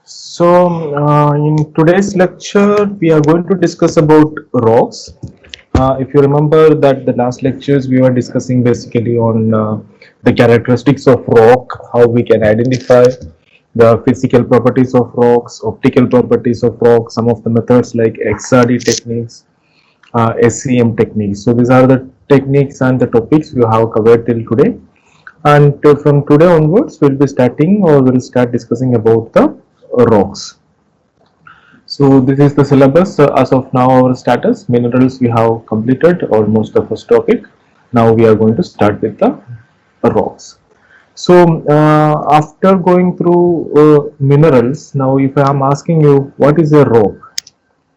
In today's lecture, we are going to discuss about rocks. If you remember that the last lectures we were discussing basically on the characteristics of rock, how we can identify the physical properties of rocks, optical properties of rocks, some of the methods like XRD techniques, SEM techniques. So these are the techniques and the topics we have covered till today. And from today onwards, we'll be starting or we'll start discussing about the rocks. So this is the syllabus as of now. Our status minerals we have completed almost the first topic. Now we are going to start with the rocks. So after going through minerals, now if I am asking you what is a rock,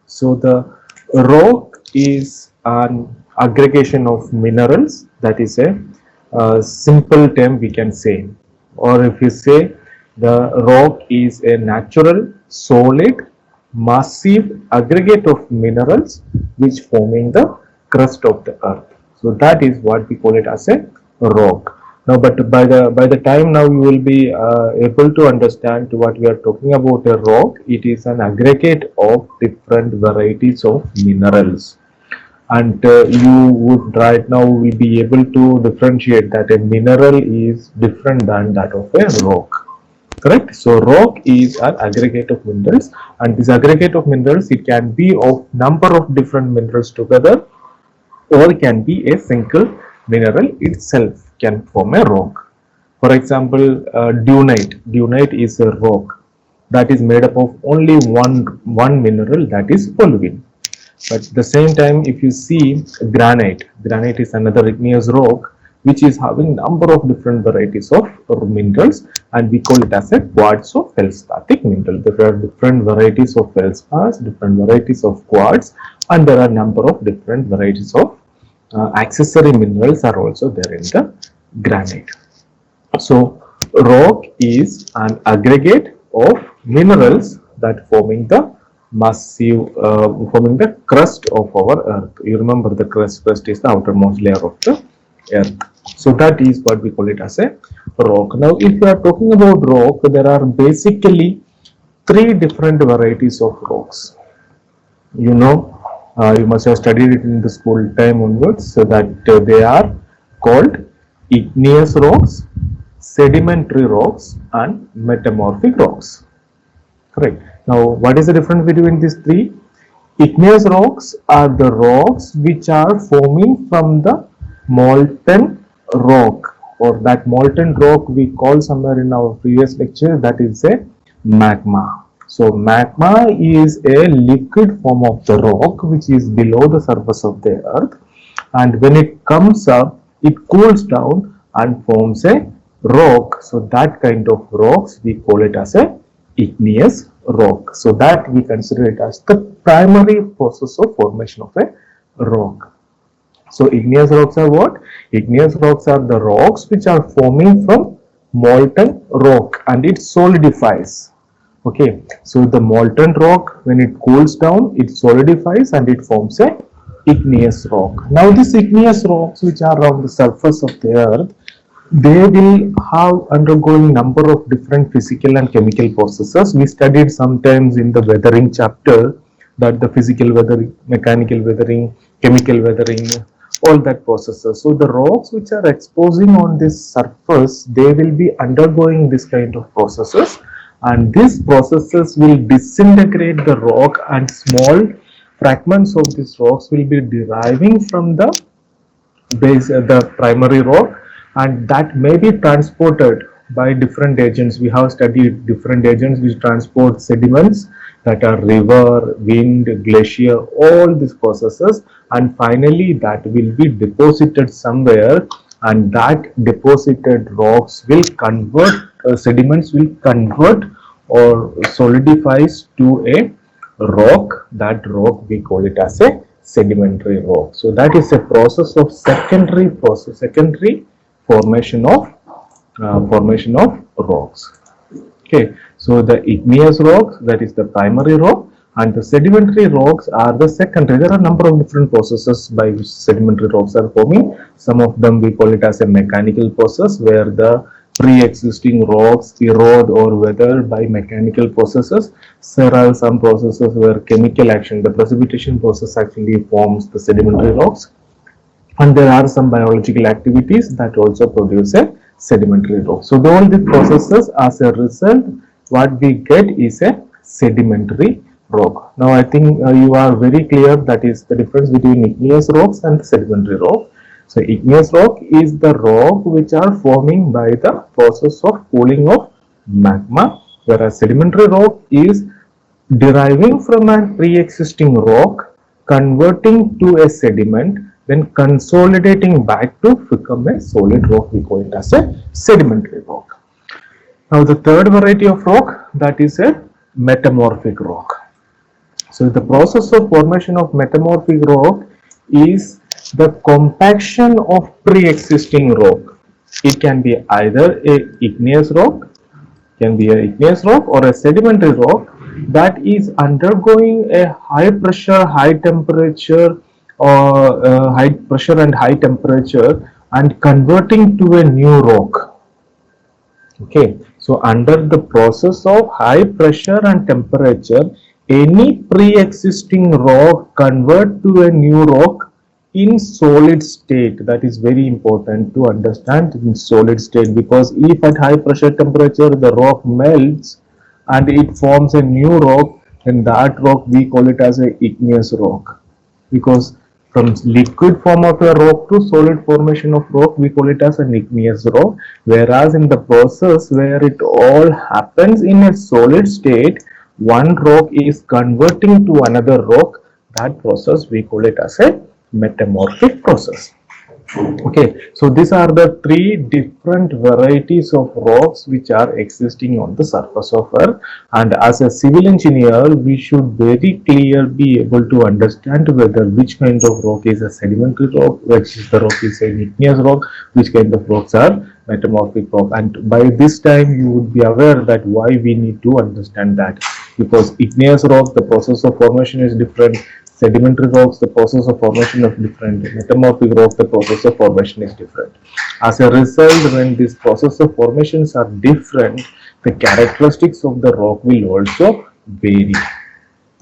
so the rock is an aggregation of minerals. That is a simple term we can say, or if you say the rock is a natural, solid, massive aggregate of minerals which forming the crust of the earth. So that is what we call it as a rock. Now, but by the time now you will be able to understand what we are talking about a rock. It is an aggregate of different varieties of minerals, and you would right now will be able to differentiate that a mineral is different than that of a rock. Correct. So rock is an aggregate of minerals, and this aggregate of minerals, it can be of number of different minerals together, or can be a single mineral itself can form a rock. For example, dunite. Dunite is a rock that is made up of only one mineral, that is olivine. But at the same time, if you see granite, granite is another igneous rock which is having number of different varieties of minerals, and we call it as a quartz or felspathic mineral. There are different varieties of feldspars, different varieties of quartz, and there are number of different varieties of accessory minerals are also there in the granite. So rock is an aggregate of minerals that forming the massive forming the crust of our earth. You remember the crust is the outermost layer of the earth. So that is what we call it as a rock. Now if you are talking about rock, there are basically three different varieties of rocks. You know, you must have studied it in the school time onwards, so that they are called igneous rocks, sedimentary rocks, and metamorphic rocks. Correct. Now, what is the difference between these three? Igneous rocks are the rocks which are forming from the molten rock, or that molten rock we call somewhere in our previous lecture, that is a magma. So magma is a liquid form of the rock which is below the surface of the earth, and when it comes up, it cools down and forms a rock. So that kind of rocks we call it as a igneous rock. So that we consider it as the primary process of formation of a rock. So igneous rocks are what? Igneous rocks are the rocks which are forming from molten rock and it solidifies. Okay, so the molten rock, when it cools down, it solidifies and it forms a igneous rock. Now these igneous rocks which are on the surface of the earth, they will have undergoing number of different physical and chemical processes. We studied sometimes in the weathering chapter that the physical weathering, mechanical weathering, chemical weathering, all that processes. So the rocks which are exposing on this surface, they will be undergoing this kind of processes, and these processes will disintegrate the rock, and small fragments of these rocks will be deriving from the base, the primary rock, and that may be transported by different agents. We have studied different agents which transport sediments, that are river, wind, glacier, all these processes, and finally that will be deposited somewhere, and that deposited rocks will convert, sediments will convert or solidifies to a rock. That rock we call it as a sedimentary rock. So that is a process of secondary formation of rocks. Okay, so the igneous rocks, that is the primary rock, and the sedimentary rocks are the secondary. There are a number of different processes by which sedimentary rocks are forming. Some of them we call it as a mechanical process, where the pre-existing rocks erode or weather by mechanical processes. There are some processes where chemical action, the precipitation process actually forms the sedimentary rocks, and there are some biological activities that also produce a sedimentary rock. So all the processes, as a result, what we get is a sedimentary rock. Now I think you are very clear that is the difference between igneous rocks and sedimentary rock. So igneous rock is the rock which are forming by the process of cooling of magma, whereas sedimentary rock is deriving from a pre-existing rock, converting to a sediment, then consolidating back to become a solid rock. We call it as a sedimentary rock. Now the third variety of rock, that is a metamorphic rock. So the process of formation of metamorphic rock is the compaction of pre-existing rock. It can be either a igneous rock, or a sedimentary rock that is undergoing a high pressure, high temperature, or high pressure and high temperature, and converting to a new rock. Okay, so under the process of high pressure and temperature, any pre-existing rock convert to a new rock in solid state. That is very important to understand, in solid state, because if at high pressure temperature the rock melts and it forms a new rock, then that rock we call it as a igneous rock, because from liquid form of a rock to solid formation of rock we call it as an igneous rock. Whereas in the process where it all happens in a solid state, one rock is converting to another rock, that process we call it as a metamorphic process. Okay, so these are the three different varieties of rocks which are existing on the surface of Earth, and as a civil engineer we should very clearly be able to understand whether which kind of rock is a sedimentary rock, which is the rock is an igneous rock, which kind of rocks are metamorphic rock. And by this time you would be aware that why we need to understand that, because igneous rock, the process of formation is different, sedimentary rocks, the process of formation is different, metamorphic rock, the process of formation is different. As a result, when these process of formations are different, the characteristics of the rock will also vary,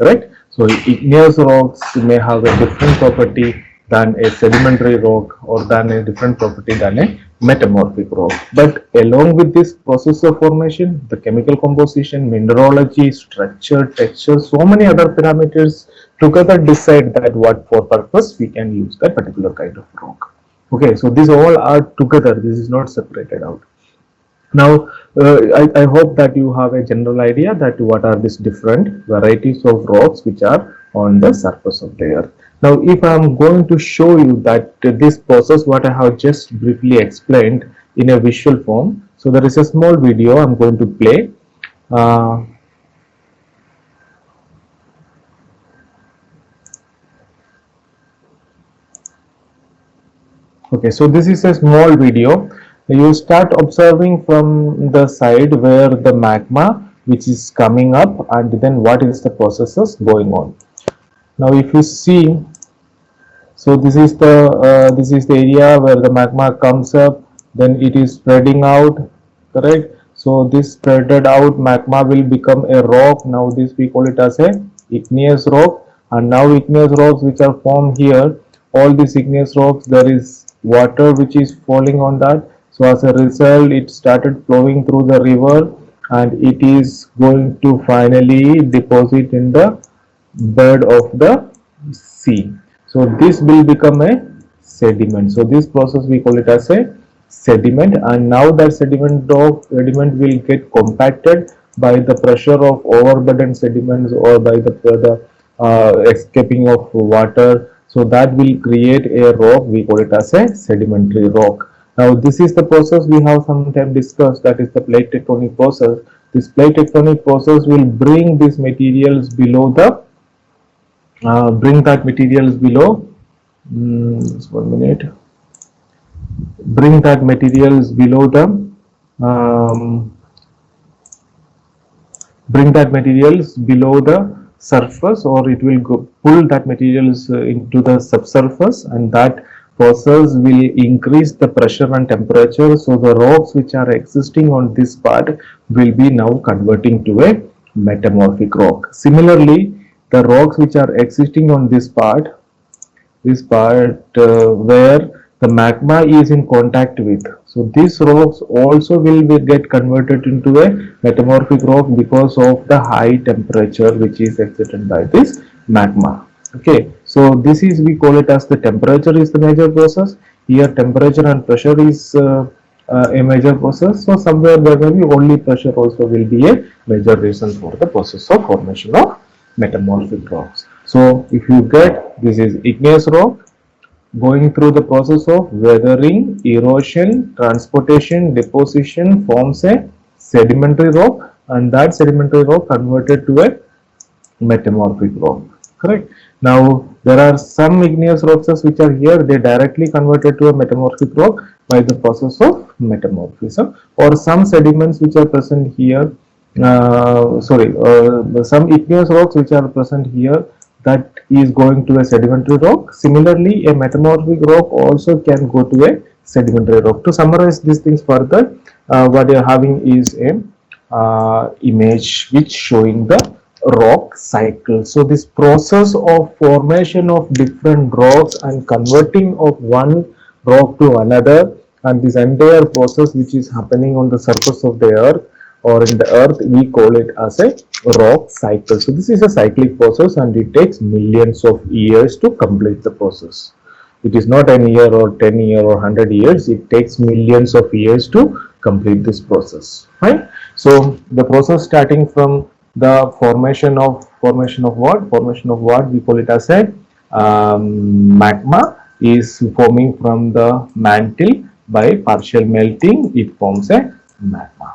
right? So igneous rocks may have a different property than a sedimentary rock, or than a different property than a metamorphic rock. But along with this process of formation, the chemical composition, mineralogy, structure, texture, so many other parameters together decide that what for purpose we can use that particular kind of rock. Okay, so these all are together, this is not separated out. Now I hope that you have a general idea that what are these different varieties of rocks which are on the surface of the earth. Now if I am going to show you that this process what I have just briefly explained in a visual form, so there is a small video I am going to play. Okay, so this is a small video. You start observing from the side where the magma which is coming up, and then what is the processes going on. Now if you see, so this is the area where the magma comes up, then it is spreading out, correct? So this spreaded out magma will become a rock. Now this we call it as a igneous rock, and now igneous rocks which are formed here, all these igneous rocks, there is water which is falling on that. So as a result it started flowing through the river, and it is going to finally deposit in the bed of the sea. So this will become a sediment. So this process we call it as a sediment, and now that sediment will get compacted by the pressure of overburdened sediments, or by the escaping of water. So that will create a rock, we call it as a sedimentary rock. Now this is the process we have sometime discussed, that is the plate tectonic process. This plate tectonic process will bring these materials below the just 1 minute, bring that materials below the surface, or it will pull that materials into the subsurface, and that process will increase the pressure and temperature. So the rocks which are existing on this part will be now converting to a metamorphic rock. Similarly, the rocks which are existing on this part where the magma is in contact with. So these rocks also will get converted into a metamorphic rock because of the high temperature which is exerted by this magma. Okay, so this is, we call it as the temperature is the major process. Here temperature and pressure is a major process. So somewhere there may be only pressure also will be a major reason for the process of formation of metamorphic rocks. So if you get, this is igneous rock going through the process of weathering, erosion, transportation, deposition, forms a sedimentary rock, and that sedimentary rock converted to a metamorphic rock. Correct. Now there are some igneous rocks which are here, they directly converted to a metamorphic rock by the process of metamorphism, or some sediments which are present here, some igneous rocks which are present here, that is going to a sedimentary rock. Similarly, a metamorphic rock also can go to a sedimentary rock. To summarize these things further, what you are having is a image which showing the rock cycle. So this process of formation of different rocks and converting of one rock to another, and this entire process which is happening on the surface of the earth or in the earth, we call it as a rock cycle. So this is a cyclic process and it takes millions of years to complete the process. It is not an year or 10 years or 100 years, it takes millions of years to complete this process, right? So the process starting from the formation of what we call it as a magma is forming from the mantle. By partial melting it forms a magma.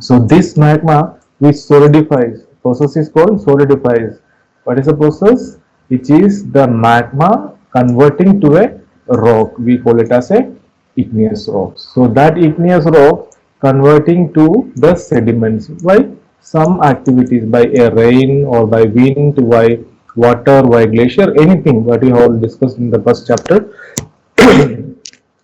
So this magma which solidifies, process is called solidifies. What is the process? It is the magma converting to a rock, we call it as a igneous rock. So that igneous rock converting to the sediments by some activities, by a rain or by wind, by water, by glacier, anything what we have discussed in the first chapter.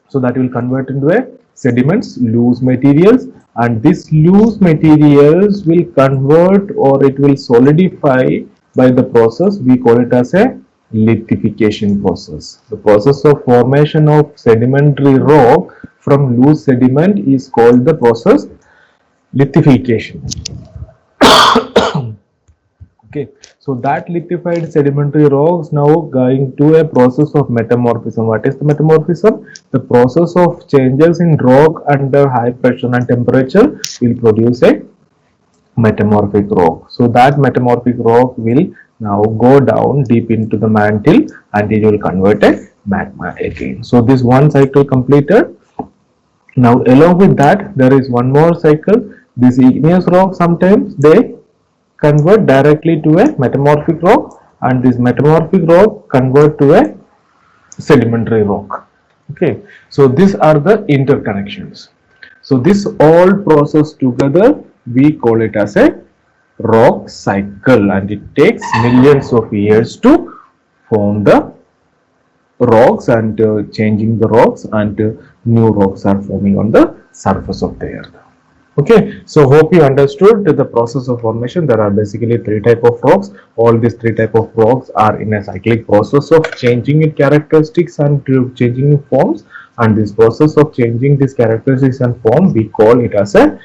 So that will convert into a sediments, loose materials, and this loose materials will convert or it will solidify by the process, we call it as a lithification process. The process of formation of sedimentary rock from loose sediment is called the process lithification. Okay, so that lithified sedimentary rocks now going to a process of metamorphism. What is the metamorphism? The process of changes in rock under high pressure and temperature will produce a metamorphic rock. So that metamorphic rock will now go down deep into the mantle and it will convert a magma again. So this one cycle completed. Now along with that there is one more cycle. This igneous rock, sometimes they convert directly to a metamorphic rock, and this metamorphic rock convert to a sedimentary rock. Okay, so these are the interconnections. So this all process together we call it as a rock cycle, and it takes millions of years to form the rocks and changing the rocks, and new rocks are forming on the surface of the earth. Okay, so hope you understood the process of formation. There are basically three types of rocks. All these three types of rocks are in a cyclic process of changing its characteristics and changing forms, and this process of changing these characteristics and form we call it as a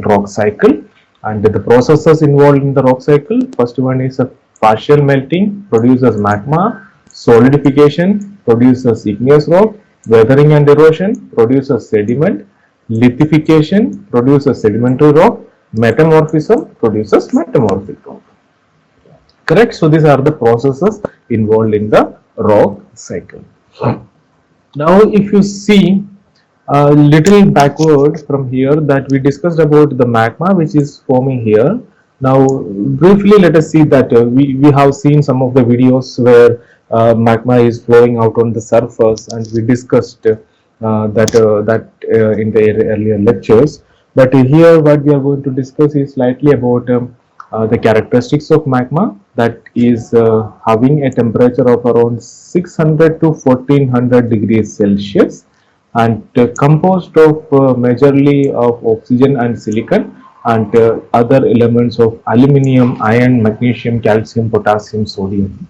rock cycle. And the processes involved in the rock cycle, first one is a partial melting produces magma, solidification produces igneous rock, weathering and erosion produces sediment, lithification produces sedimentary rock, metamorphism produces metamorphic rock. Correct? So these are the processes involved in the rock cycle. Now if you see a little backward from here, that we discussed about the magma which is forming here. Now briefly let us see that we have seen some of the videos where magma is flowing out on the surface, and we discussed that in the earlier lectures. But here what we are going to discuss is slightly about the characteristics of magma, that is having a temperature of around 600 to 1400 degrees Celsius, and composed of majorly of oxygen and silicon, and other elements of aluminium, iron, magnesium, calcium, potassium, sodium.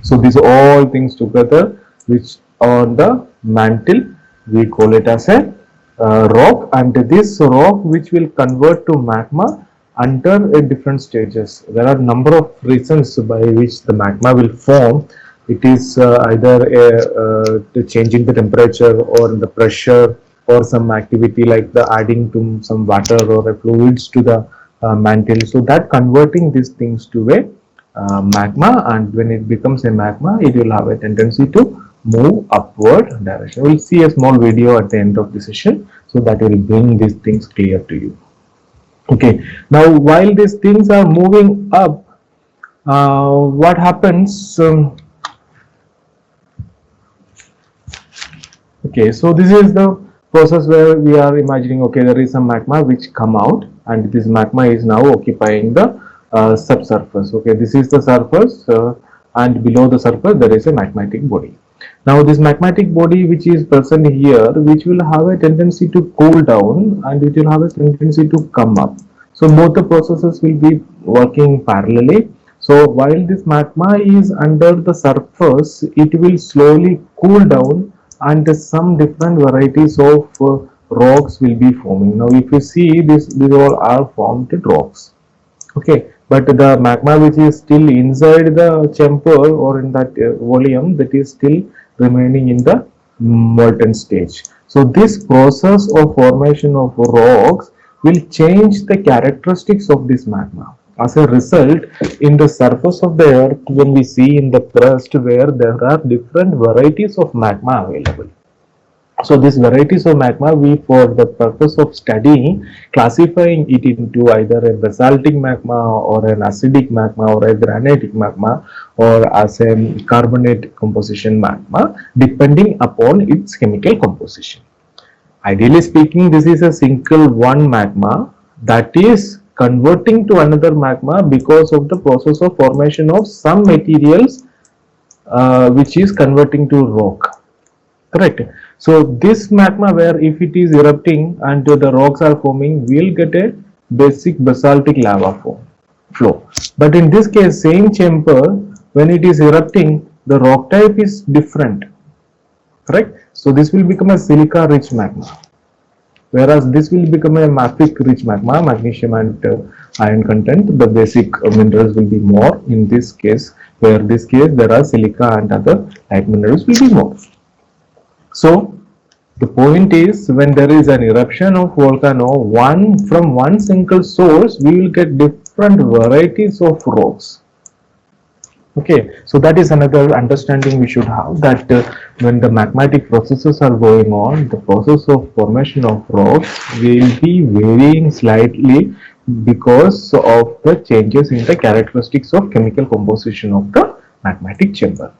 So these all things together, which on the mantle, we call it as a rock, and this rock which will convert to magma under a different stages. There are number of reasons by which the magma will form. It is either changing the temperature or the pressure, or some activity like the adding to some water or a fluids to the mantle. So that converting these things to a magma, and when it becomes a magma, it will have a tendency to move upward direction. We'll see a small video at the end of the session, so that will bring these things clear to you. Okay, now while these things are moving up, what happens? Okay, so this is the process where we are imagining, okay, there is some magma which come out, and this magma is now occupying the subsurface. Okay, this is the surface, and below the surface there is a magmatic body. Now this magmatic body which is present here, which will have a tendency to cool down, and it will have a tendency to come up. So both the processes will be working parallelly. So while this magma is under the surface, it will slowly cool down, and some different varieties of rocks will be forming. Now if you see this, these all are formed rocks. Okay, but the magma which is still inside the chamber or in that volume, that is still remaining in the molten stage. So this process of formation of rocks will change the characteristics of this magma. As a result, in the surface of the earth, when we see in the crust where there are different varieties of magma available. So these varieties of magma, we, for the purpose of studying, classifying it into either a basaltic magma or an acidic magma or a granitic magma or as a carbonate composition magma, depending upon its chemical composition. Ideally speaking, this is a single one magma that is converting to another magma because of the process of formation of some materials which is converting to rock. Correct. So this magma, where if it is erupting and the rocks are forming, we'll get a basic basaltic lava flow. But in this case, same chamber, when it is erupting, the rock type is different. Correct. So this will become a silica rich magma, whereas this will become a mafic rich magma, magnesium and iron content. The basic minerals will be more in this case, where this case there are silica and other type minerals will be more. So the point is, when there is an eruption of volcano, from one single source, we will get different varieties of rocks. Okay, so that is another understanding we should have, that when the magmatic processes are going on, the process of formation of rocks will be varying slightly because of the changes in the characteristics of chemical composition of the magmatic chamber.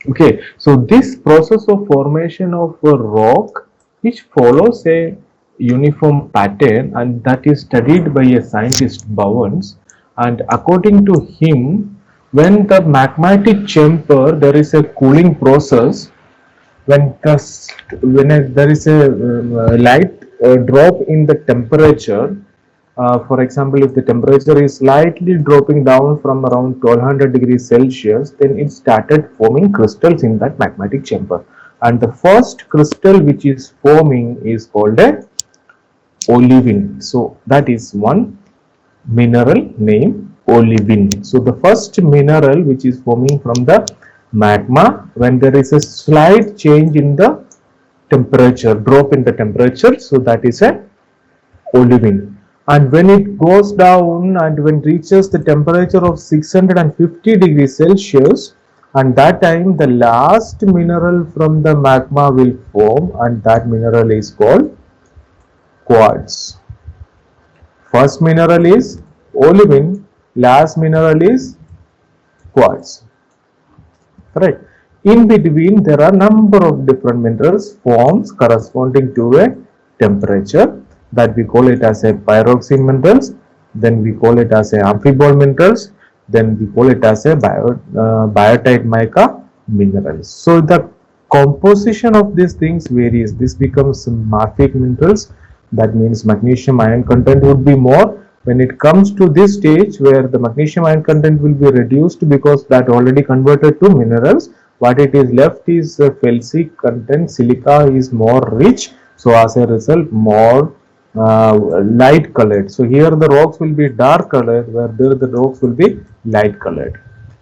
Okay, so this process of formation of a rock, which follows a uniform pattern, and that is studied by a scientist Bowens, and according to him, when the magmatic chamber, there is a cooling process, when there is a light drop in the temperature. For example, if the temperature is slightly dropping down from around 1200 degrees Celsius, then it started forming crystals in that magmatic chamber. And the first crystal which is forming is called a olivine. So that is one mineral name, olivine. So the first mineral which is forming from the magma, when there is a slight change in the temperature, drop in the temperature, so that is a olivine. And when it goes down and when it reaches the temperature of 650 degrees Celsius, and that time the last mineral from the magma will form, and that mineral is called quartz. First mineral is olivine, last mineral is quartz. Correct. In between there are number of different minerals forms corresponding to a temperature, that we call it as a pyroxene minerals, then we call it as a amphibole minerals, then we call it as a biotite mica minerals. So the composition of these things varies. This becomes mafic minerals, that means magnesium ion content would be more. When it comes to this stage where the magnesium ion content will be reduced because that already converted to minerals, what it is left is felsic content, silica is more rich, so as a result more light colored. So here the rocks will be dark colored, where there the rocks will be light colored.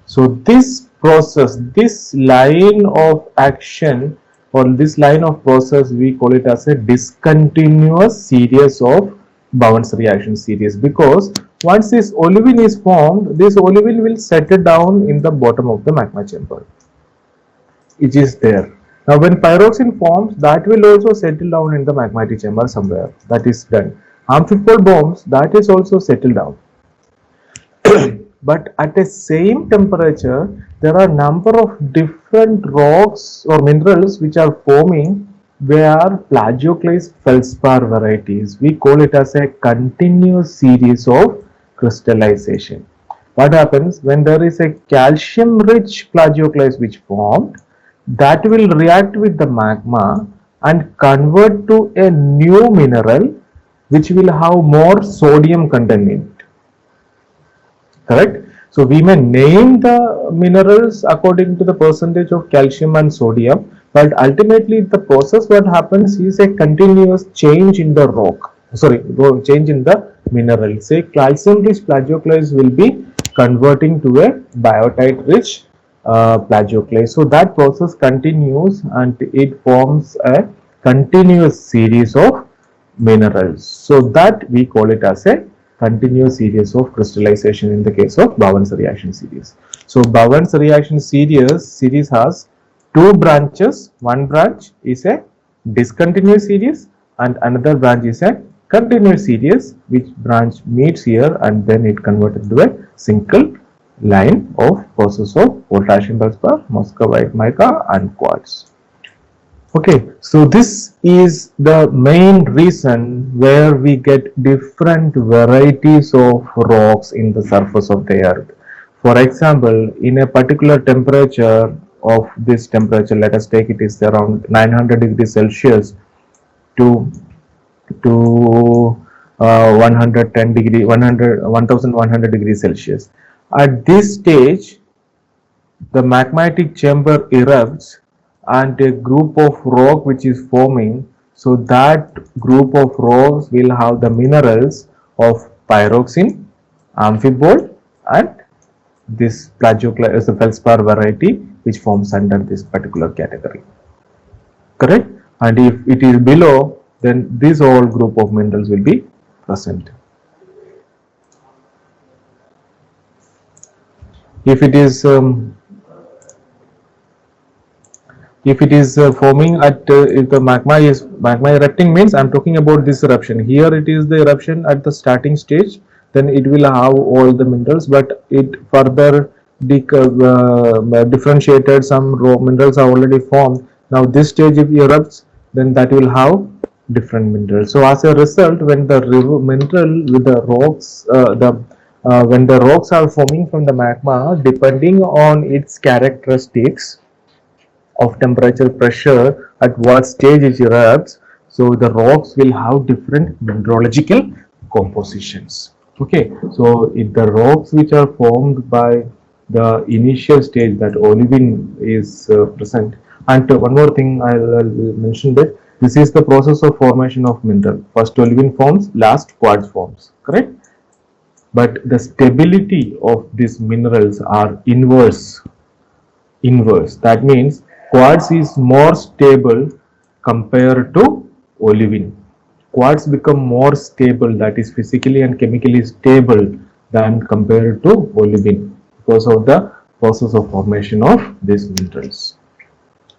So this process, this line of action or this line of process, we call it as a discontinuous series of Bowen's reaction series, because once this olivine is formed, this olivine will settle down in the bottom of the magma chamber. It is there. Now when pyroxene forms, that will also settle down in the magmatic chamber somewhere. That is done. Amphibole bombs, that is also settled down. But at the same temperature, there are a number of different rocks or minerals which are forming, where plagioclase feldspar varieties. We call it as a continuous series of crystallization. What happens when there is a calcium rich plagioclase which formed, that will react with the magma and convert to a new mineral which will have more sodium content in it. Correct? So we may name the minerals according to the percentage of calcium and sodium, but ultimately the process what happens is a continuous change in the rock. Sorry, change in the mineral. Say calcium rich plagioclase will be converting to a biotite rich plagioclase. So that process continues and it forms a continuous series of minerals. So that we call it as a continuous series of crystallization in the case of Bowen's reaction series. So Bowen's reaction series has two branches. One branch is a discontinuous series and another branch is a continuous series, which branch meets here and then it converted to a single line of process of potassium feldspar, muscovite mica and quartz. Okay, so this is the main reason where we get different varieties of rocks in the surface of the earth. For example, in a particular temperature of this temperature, let us take it is around 900 degrees Celsius to 110 degree 1100 degrees Celsius. At this stage, the magmatic chamber erupts and a group of rock which is forming. So that group of rocks will have the minerals of pyroxene, amphibole and this plagioclase is the feldspar variety which forms under this particular category. Correct? And if it is below, then this whole group of minerals will be present. If it is forming at if the magma erupting, means I am talking about this eruption. Here it is the eruption at the starting stage, then it will have all the minerals, but it further differentiated. Some raw minerals are already formed. Now this stage if erupts, then that will have different minerals. So as a result, when the mineral with the rocks when the rocks are forming from the magma, depending on its characteristics of temperature, pressure, at what stage it erupts, so the rocks will have different mineralogical compositions. Okay, so if the rocks which are formed by the initial stage, that olivine is present. And one more thing I'll mention, that this is the process of formation of mineral. First olivine forms, last quartz forms. Correct? But the stability of these minerals are inverse. That means quartz is more stable compared to olivine. Quartz become more stable, that is physically and chemically stable, than compared to olivine because of the process of formation of these minerals.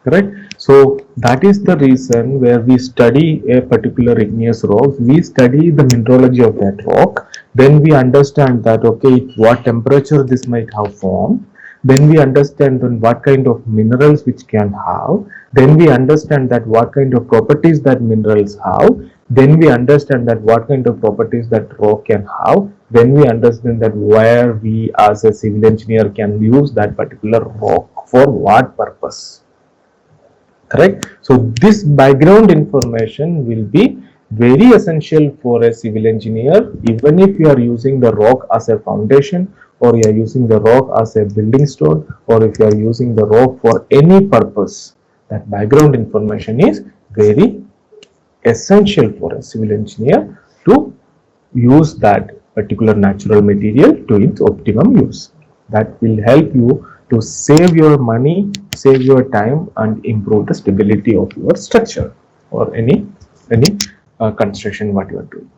Correct? So that is the reason where we study a particular igneous rock, we study the mineralogy of that rock, then we understand that okay, what temperature this might have formed, then we understand then what kind of minerals which can have, then we understand that what kind of properties that minerals have, Then we understand that what kind of properties that rock can have. Then we understand that where we as a civil engineer can use that particular rock for what purpose. Correct? So this background information will be very essential for a civil engineer, even if you are using the rock as a foundation, or you are using the rock as a building stone, or if you are using the rock for any purpose. That background information is very essential for a civil engineer to use that particular natural material to its optimum use. That will help you to save your money, save your time, and improve the stability of your structure or any construction what you are doing.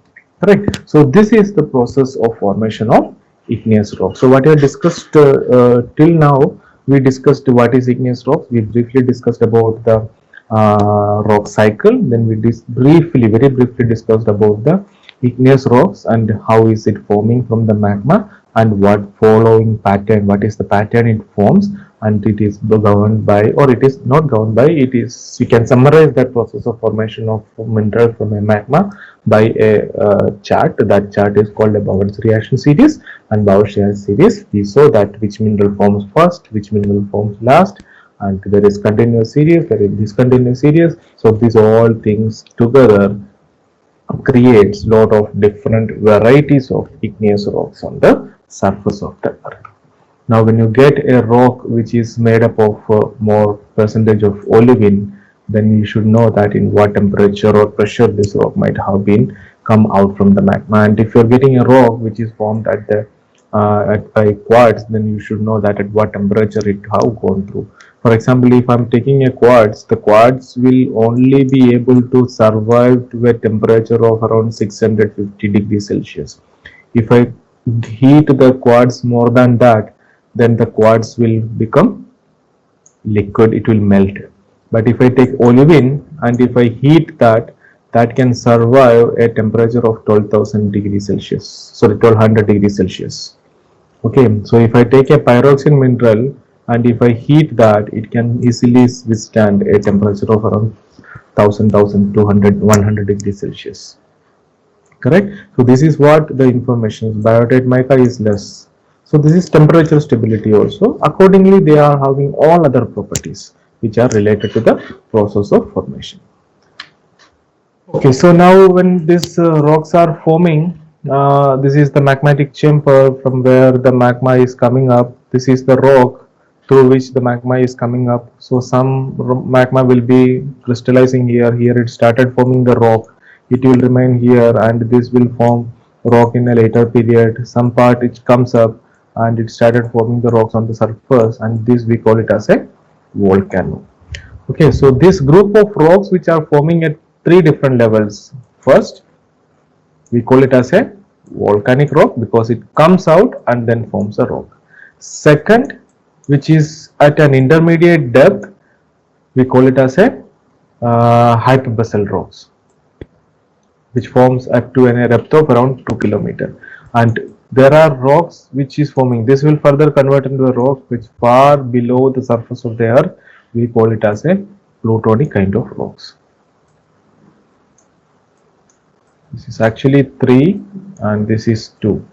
Correct. So this is the process of formation of igneous rock. So what I discussed till now, we discussed what is igneous rock. We briefly discussed about the rock cycle. Then we very briefly discussed about the igneous rocks and how is it forming from the magma, and what following pattern, what is the pattern it forms, and it is governed by, or it is not governed by, it is, you can summarize that process of formation of mineral from a magma by a chart. That chart is called a Bowen's reaction series, and Bowen's reaction series we saw that which mineral forms first, which mineral forms last, and there is continuous series, there is discontinuous series. So these all things together creates lot of different varieties of igneous rocks on the surface of the earth. Now when you get a rock which is made up of more percentage of olivine, then you should know that in what temperature or pressure this rock might have been come out from the magma. And if you're getting a rock which is formed at the by quartz, then you should know that at what temperature it have gone through. For example, if I'm taking a quartz, the quartz will only be able to survive to a temperature of around 650 degrees Celsius. If I heat the quartz more than that, then the quartz will become liquid, it will melt. But if I take olivine and if I heat that, that can survive a temperature of 12,000 degrees Celsius, sorry, 1200 degrees Celsius. Okay, so if I take a pyroxene mineral and if I heat that, it can easily withstand a temperature of around 1000, 1200, 100 degrees Celsius. Correct? So this is what the information is. Biotite mica is less. So this is temperature stability also. Accordingly, they are having all other properties which are related to the process of formation. Okay, so now when these rocks are forming, this is the magmatic chamber from where the magma is coming up. This is the rock through which the magma is coming up. So some magma will be crystallizing here. Here it started forming the rock. It will remain here, and this will form rock in a later period. Some part it comes up and it started forming the rocks on the surface, and this we call it as a volcano. Okay, so this group of rocks which are forming at three different levels. First, we call it as a volcanic rock because it comes out and then forms a rock. Second, which is at an intermediate depth, we call it as a hyperbasalt rocks, which forms up to a depth of around 2 km. And there are rocks which is forming. This will further convert into a rock which far below the surface of the earth. We call it as a plutonic kind of rocks. This is actually 3 and this is 2.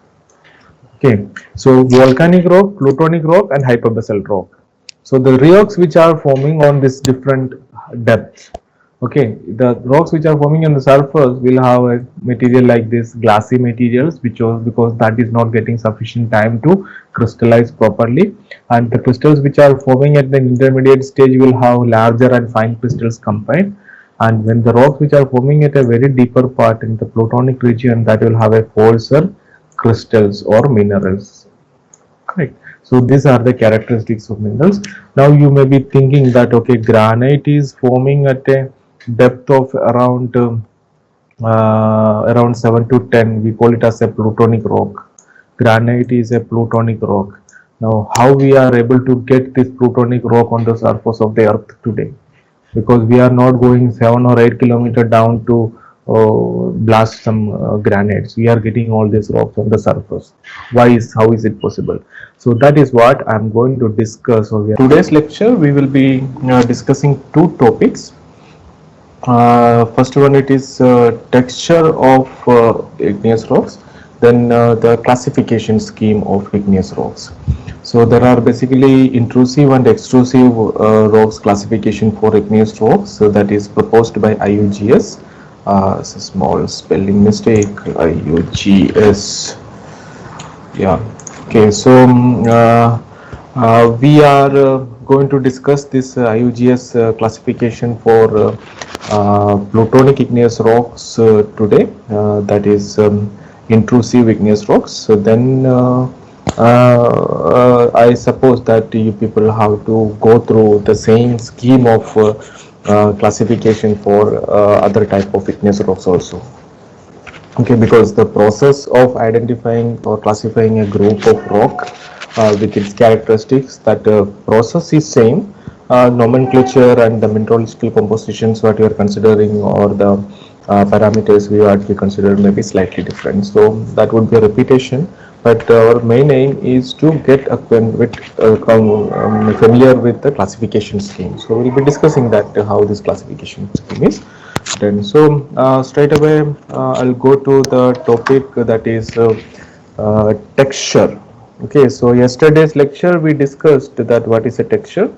Okay, so volcanic rock, plutonic rock and hyperbasalt rock. So the rocks which are forming on this different depths. Okay, the rocks which are forming on the surface will have a material like this, glassy materials, because that is not getting sufficient time to crystallize properly, and the crystals which are forming at the intermediate stage will have larger and fine crystals combined. And when the rocks which are forming at a very deeper part in the plutonic region, that will have a coarser crystals or minerals. Correct. So these are the characteristics of minerals. Now you may be thinking that okay, granite is forming at a depth of around 7 to 10. We call it as a plutonic rock. Granite is a plutonic rock. Now how we are able to get this plutonic rock on the surface of the earth today? Because we are not going 7 or 8 kilometers down to blast some granites. We are getting all these rocks on the surface. How is it possible? So that is what I am going to discuss over today's lecture. We will be discussing two topics. First one, it is texture of igneous rocks, then the classification scheme of igneous rocks. So there are basically intrusive and extrusive rocks classification for igneous rocks. So that is proposed by IUGS. It's a small spelling mistake. IUGS. Yeah. Okay. So we are going to discuss this IUGS classification for plutonic igneous rocks today. That is intrusive igneous rocks. So then I suppose that you people have to go through the same scheme of classification for other type of igneous rocks also. Okay, because the process of identifying or classifying a group of rock with its characteristics, that process is same. Nomenclature and the mineralogical compositions what you are considering, or the parameters we are to consider, may be slightly different. So that would be a repetition. But our main aim is to get familiar with the classification scheme. So we'll be discussing that how this classification scheme is done. So straight away I'll go to the topic, that is texture. Okay, so yesterday's lecture we discussed that what is a texture.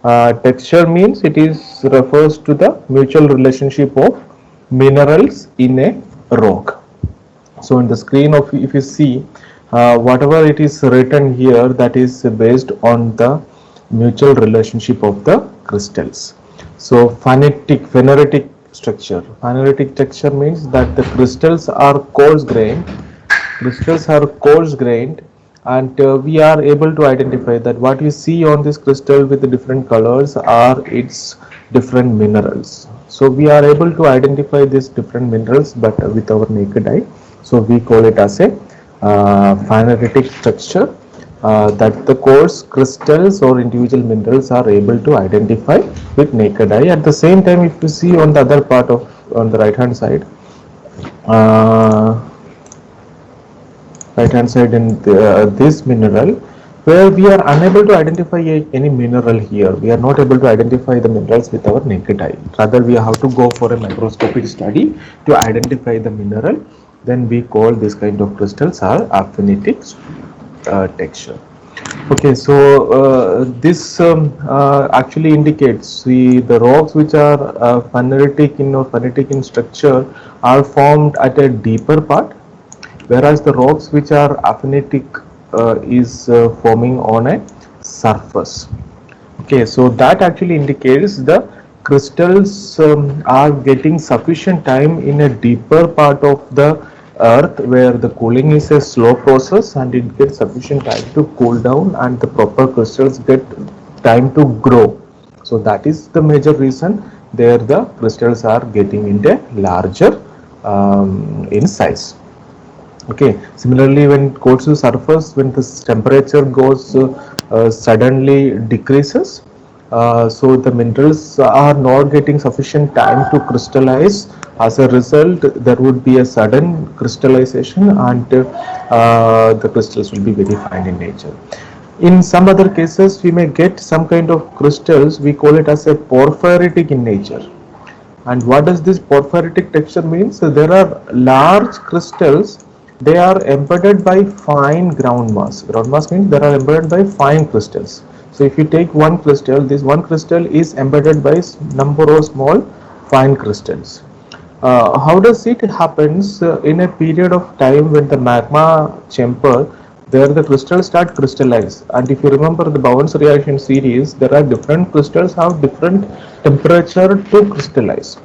Texture means it is refers to the mutual relationship of minerals in a rock. So in the screen of, if you see whatever it is written here, that is based on the mutual relationship of the crystals. So phenolitic structure. Phenolitic structure means that the crystals are coarse grained. And we are able to identify that what you see on this crystal with the different colors are its different minerals. So we are able to identify these different minerals, but with our naked eye. So we call it as a phenolitic structure that the coarse crystals or individual minerals are able to identify with naked eye. At the same time, if you see on the other part of, on the right hand side in this mineral, where we are unable to identify any mineral here. We are not able to identify the minerals with our naked eye. Rather, we have to go for a microscopic study to identify the mineral. Then we call this kind of crystals are aphanitic texture. Okay, so this actually indicates the rocks which are phenolitic in structure are formed at a deeper part, whereas the rocks which are aphanitic is forming on a surface. Okay, so that actually indicates the crystals are getting sufficient time in a deeper part of the earth, where the cooling is a slow process and it gets sufficient time to cool down and the proper crystals get time to grow. So that is the major reason there the crystals are getting into larger in size. Okay, similarly, when it goes to surface, when this temperature goes suddenly decreases, so the minerals are not getting sufficient time to crystallize. As a result, there would be a sudden crystallization, and the crystals will be very fine in nature. In some other cases, we may get some kind of crystals, we call it as a porphyritic in nature. And what does this porphyritic texture mean? So there are large crystals, they are embedded by fine ground mass. Ground mass means they are embedded by fine crystals. So if you take one crystal, this one crystal is embedded by number of small fine crystals. How does it happens in a period of time when the magma chamber, there the crystals start crystallize, and if you remember the Bowen's reaction series, there are different crystals have different temperature to crystallize.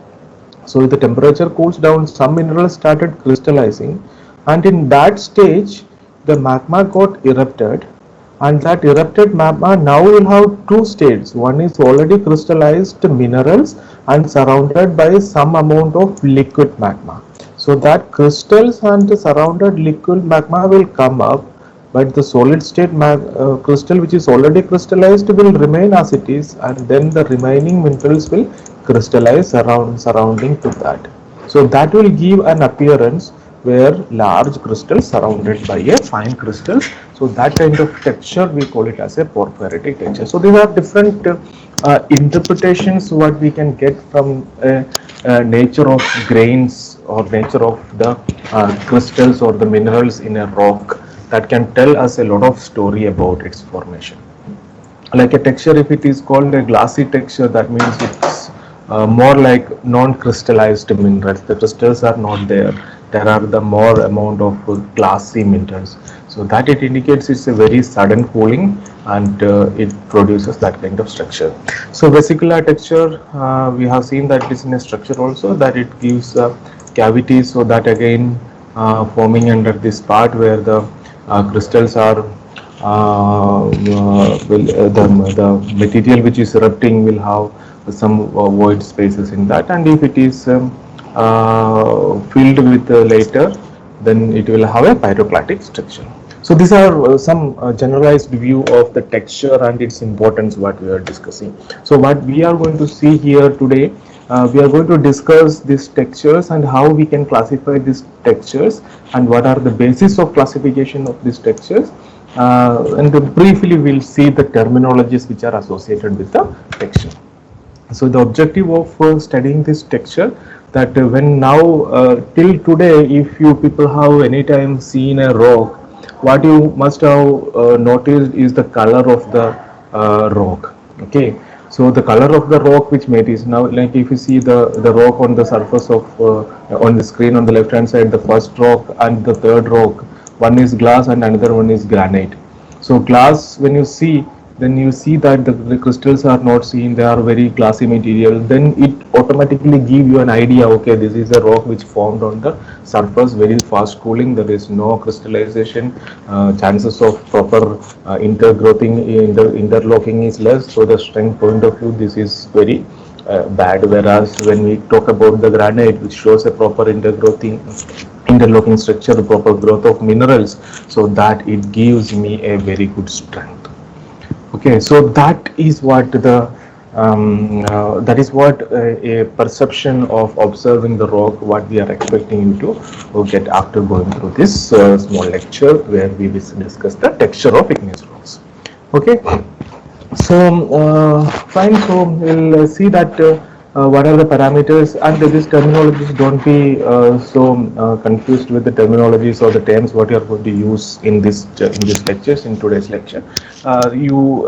So the temperature cools down, some minerals started crystallizing, and in that stage the magma got erupted, and that erupted magma now will have two states. One is already crystallized minerals and surrounded by some amount of liquid magma. So that crystals and the surrounded liquid magma will come up, but the solid state crystal which is already crystallized will remain as it is, and then the remaining minerals will crystallize surrounding to that. So that will give an appearance where large crystals surrounded by a fine crystal. So that kind of texture we call it as a porphyritic texture. So these are different Interpretations what we can get from nature of grains or nature of the crystals or the minerals in a rock, that can tell us a lot of story about its formation. Like a texture, if it is called a glassy texture, that means it's more like non-crystallized minerals. The crystals are not there. There are the more amount of glassy minerals. So that it indicates it's a very sudden cooling, and it produces that kind of structure. So vesicular texture, we have seen that it is in a structure also, that it gives cavities, so that again forming under this part where the crystals are the material which is erupting will have some void spaces in that, and if it is filled with later, then it will have a pyroclastic structure. So these are some generalized view of the texture and its importance what we are discussing. So what we are going to see here today, we are going to discuss these textures and how we can classify these textures and what are the basis of classification of these textures. And briefly we'll see the terminologies which are associated with the texture. So the objective of studying this texture, that when now till today, if you people have any time seen a rock, what you must have noticed is the color of the rock. Okay, so the color of the rock which made is now, like if you see the rock on the surface of on the screen on the left hand side, the first rock and the third rock, one is glass and another one is granite. So glass, when you see, then you see that the crystals are not seen, they are very glassy material, then it automatically give you an idea, okay, this is a rock which formed on the surface, very fast cooling, there is no crystallization, chances of proper interlocking is less, so the strength point of view, this is very bad. Whereas when we talk about the granite, which shows a proper interlocking structure, the proper growth of minerals, so that it gives me a very good strength. Okay, so that is what a perception of observing the rock, what we are expecting you to get after going through this small lecture where we will discuss the texture of igneous rocks. Okay, so fine. So we'll see that what are the parameters, and these terminologies, don't be so confused with the terminologies or the terms what you are going to use in this lectures, in today's lecture. You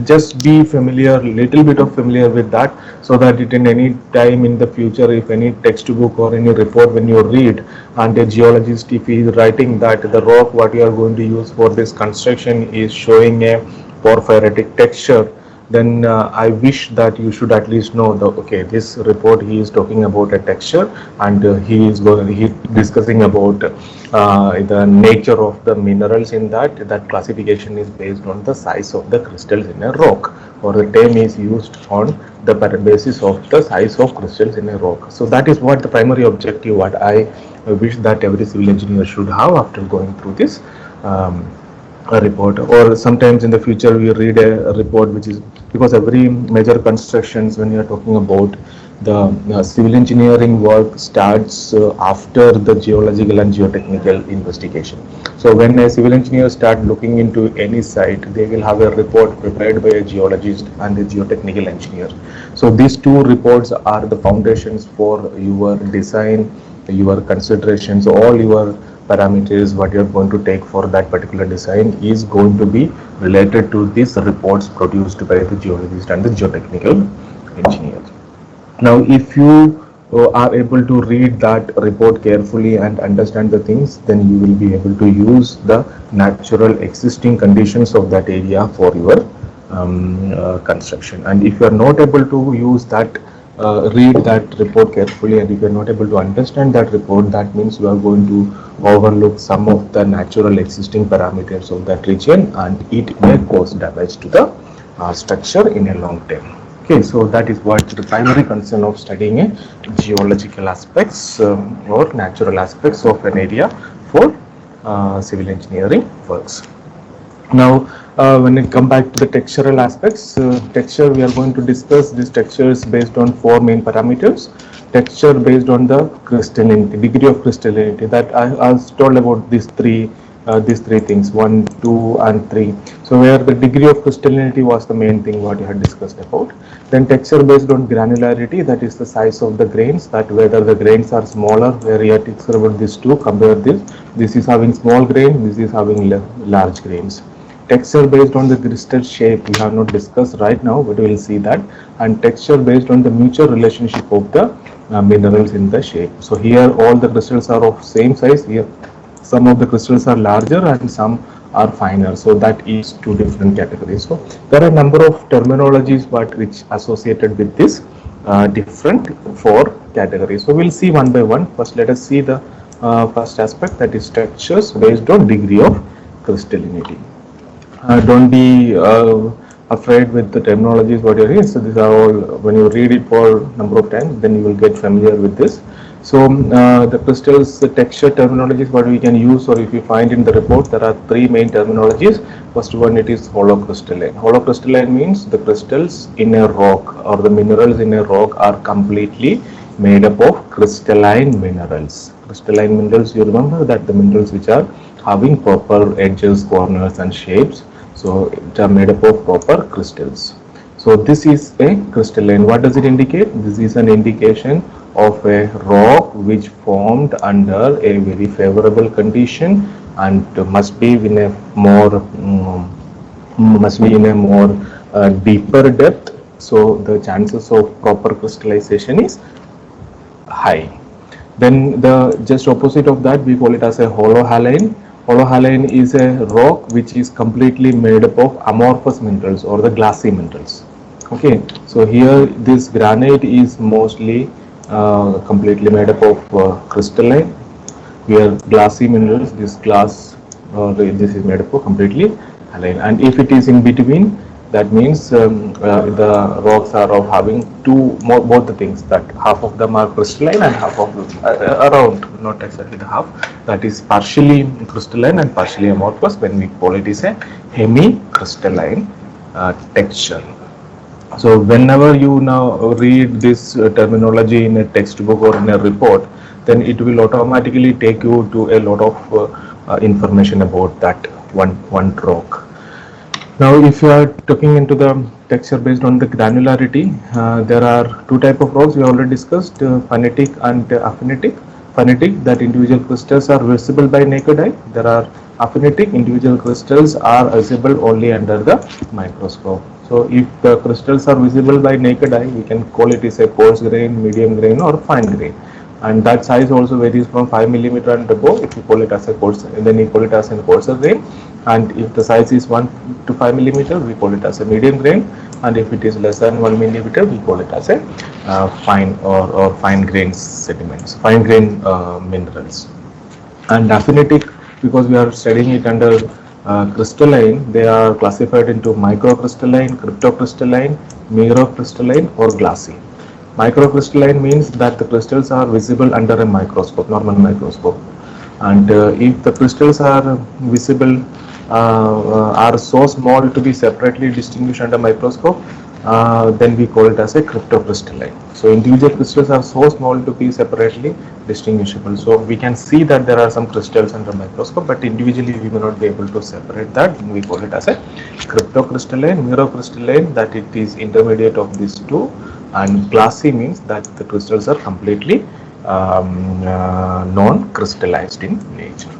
just be familiar, little bit of familiar with that, so that it in any time in the future, if any textbook or any report when you read, and a geologist, if he is writing that the rock what you are going to use for this construction is showing a porphyritic texture, then I wish that you should at least know the, okay, this report he is talking about a texture, and he discussing about the nature of the minerals in that classification is based on the size of the crystals in a rock, or the term is used on the basis of the size of crystals in a rock. So that is what the primary objective what I wish that every civil engineer should have after going through this a report. Or sometimes in the future we read a report which is, because every major constructions, when you are talking about the civil engineering work starts after the geological and geotechnical investigation. So when a civil engineer start looking into any site, they will have a report prepared by a geologist and a geotechnical engineer. So these two reports are the foundations for your design, your considerations, all your parameters what you are going to take for that particular design is going to be related to these reports produced by the geologist and the geotechnical engineer. Now if you are able to read that report carefully and understand the things, then you will be able to use the natural existing conditions of that area for your construction. And if you are not able to use that, read that report carefully, and if you are not able to understand that report, that means you are going to overlook some of the natural existing parameters of that region, and it may cause damage to the structure in a long term. Okay, so that is what the primary concern of studying a geological aspects or natural aspects of an area for civil engineering works. Now when it come back to the textural aspects, texture, we are going to discuss these textures based on four main parameters. Texture based on the crystallinity, degree of crystallinity, that I was told about these three things, 1, 2 and 3. So where the degree of crystallinity was the main thing what you had discussed about. Then texture based on granularity, that is the size of the grains, that whether the grains are smaller, where here texture about these two, compare this. This is having small grain, this is having large grains. Texture based on the crystal shape we have not discussed right now, but we will see that. And texture based on the mutual relationship of the minerals in the shape. So here all the crystals are of same size. Here some of the crystals are larger and some are finer, so that is two different categories. So there are a number of terminologies but which associated with this different four categories. So we'll see one by one. First let us see the first aspect, that is structures based on degree of crystallinity. Don't be afraid with the terminologies what you're hearing. So these are all, when you read it for number of times, then you will get familiar with this. So the crystals, the texture terminologies what we can use, or if you find in the report, there are three main terminologies. First one, it is holocrystalline. Holocrystalline means the crystals in a rock or the minerals in a rock are completely made up of crystalline minerals. Crystalline minerals, you remember that the minerals which are having proper edges, corners and shapes, so it are made up of proper crystals. So this is a crystalline. What does it indicate? This is an indication of a rock which formed under a very favorable condition and must be in a more deeper depth. So the chances of proper crystallization is high. Then the just opposite of that, we call it as a holohalline. Holohalline is a rock which is completely made up of amorphous minerals or the glassy minerals. Okay, so here this granite is mostly completely made up of crystalline. Here glassy minerals, this glass, this is made up of completely halline. And if it is in between, that means the rocks are of having both the things, that half of them are crystalline and half of them around, not exactly the half, that is partially crystalline and partially amorphous, when we call it is a hemi-crystalline texture. So whenever you now read this terminology in a textbook or in a report, then it will automatically take you to a lot of information about that one rock. Now if you are talking into the texture based on the granularity, there are two type of rocks we already discussed, phanetic and aphanetic. Phanetic, that individual crystals are visible by naked eye. There are aphanetic, individual crystals are visible only under the microscope. So if the crystals are visible by naked eye, we can call it is a coarse grain, medium grain or fine grain. And that size also varies from 5 millimeter and above. If you call it as a coarse, then you call it as a coarser grain. And if the size is 1 to 5 millimeter, we call it as a medium grain. And if it is less than 1 millimeter, we call it as a fine or fine grain sediments, fine grain minerals. And aphanetic, because we are studying it under crystalline, they are classified into microcrystalline, cryptocrystalline, mirrocrystalline or glassy. Microcrystalline means that the crystals are visible under a microscope, normal microscope. And if the crystals are visible, are so small to be separately distinguished under microscope, then we call it as a cryptocrystalline. So individual crystals are so small to be separately distinguishable. So we can see that there are some crystals under microscope, but individually we may not be able to separate that. We call it as a cryptocrystalline, mirrocrystalline, that it is intermediate of these two, and glassy means that the crystals are completely non-crystallized in nature.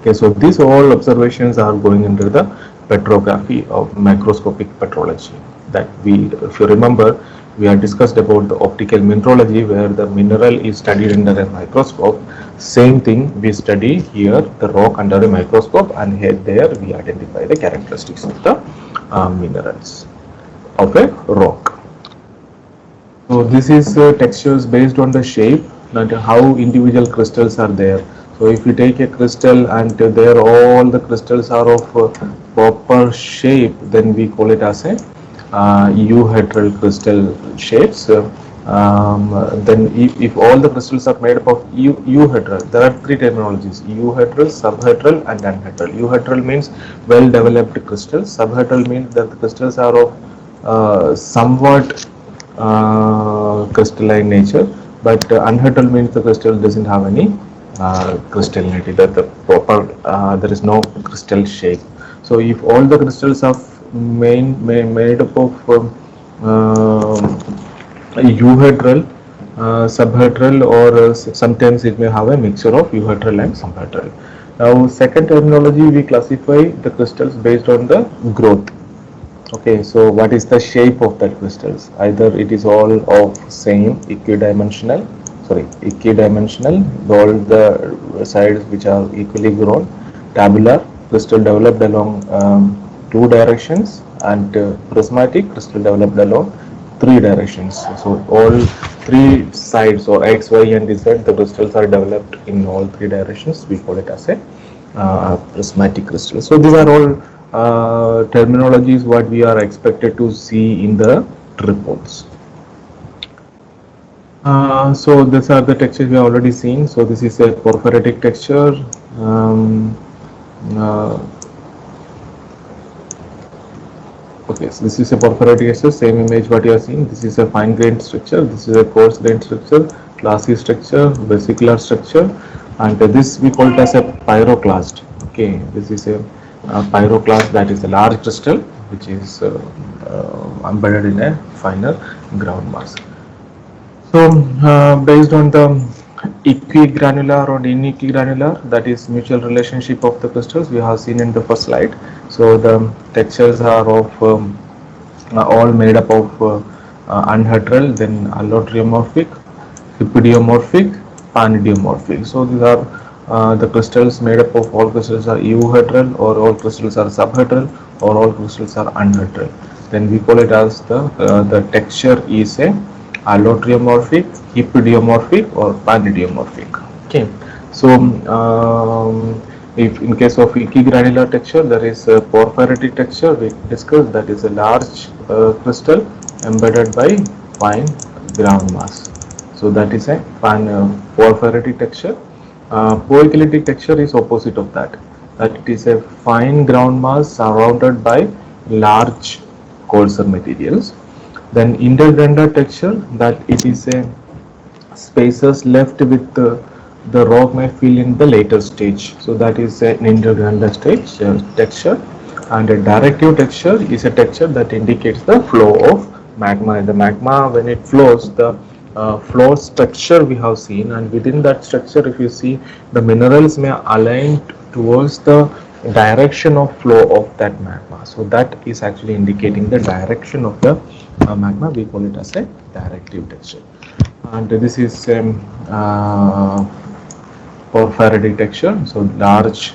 Okay, so these all observations are going under the petrography of microscopic petrology. That we, if you remember, we had discussed about the optical mineralogy, where the mineral is studied under a microscope. Same thing we study here, the rock under a microscope, and here there we identify the characteristics of the minerals of a rock. So this is textures based on the shape, that how individual crystals are there. So if you take a crystal and there all the crystals are of proper shape, then we call it as a euhedral crystal shapes. Then if all the crystals are made up of euhedral, there are three terminologies: euhedral, subhedral and anhedral. Euhedral means well developed crystals. Subhedral means that the crystals are of somewhat crystalline nature, but unhedral means the crystal doesn't have any crystallinity, that the proper there is no crystal shape. So if all the crystals are made up of euhedral, subhedral, or sometimes it may have a mixture of euhedral and subhedral. Now, second terminology, we classify the crystals based on the growth. Okay, so what is the shape of that crystals? Either it is all of same equidimensional, all the sides which are equally grown, tabular crystal developed along two directions, and prismatic crystal developed along three directions. So all three sides, or x, y, and z, the crystals are developed in all three directions. We call it as a prismatic crystal. So these are all terminologies what we are expected to see in the reports. So these are the textures we have already seen. So this is a porphyritic texture. Okay, so this is a porphyritic texture, same image what you are seeing. This is a fine grained structure, this is a coarse grained structure, glassy structure, vesicular structure, and this we call it as a pyroclast. Okay, this is a pyroclast, that is a large crystal which is embedded in a finer ground mass. So based on the equigranular or inequigranular, that is mutual relationship of the crystals, we have seen in the first slide. So the textures are of all made up of anhedral, then allotriomorphic, hippodiomorphic, panidiomorphic. So these are the crystals made up of, all crystals are euhedral, or all crystals are subhedral, or all crystals are anhedral. Then we call it as the texture is a allotriomorphic, hippodiomorphic, or panidiomorphic. Okay, so if in case of equigranular texture, there is a porphyritic texture we discussed, that is a large crystal embedded by fine ground mass. So that is a porphyritic texture. Poikilotic texture is opposite of that. That it is a fine ground mass surrounded by large coarser materials. Then intergranular texture, that it is a spaces left with the rock may fill in the later stage. So that is an intergranular stage texture. And a directive texture is a texture that indicates the flow of magma. And the magma, when it flows, the flow structure we have seen, and within that structure, if you see, the minerals may align towards the direction of flow of that magma. So that is actually indicating the direction of the magma. We call it as a directive texture. And this is porphyritic texture, so large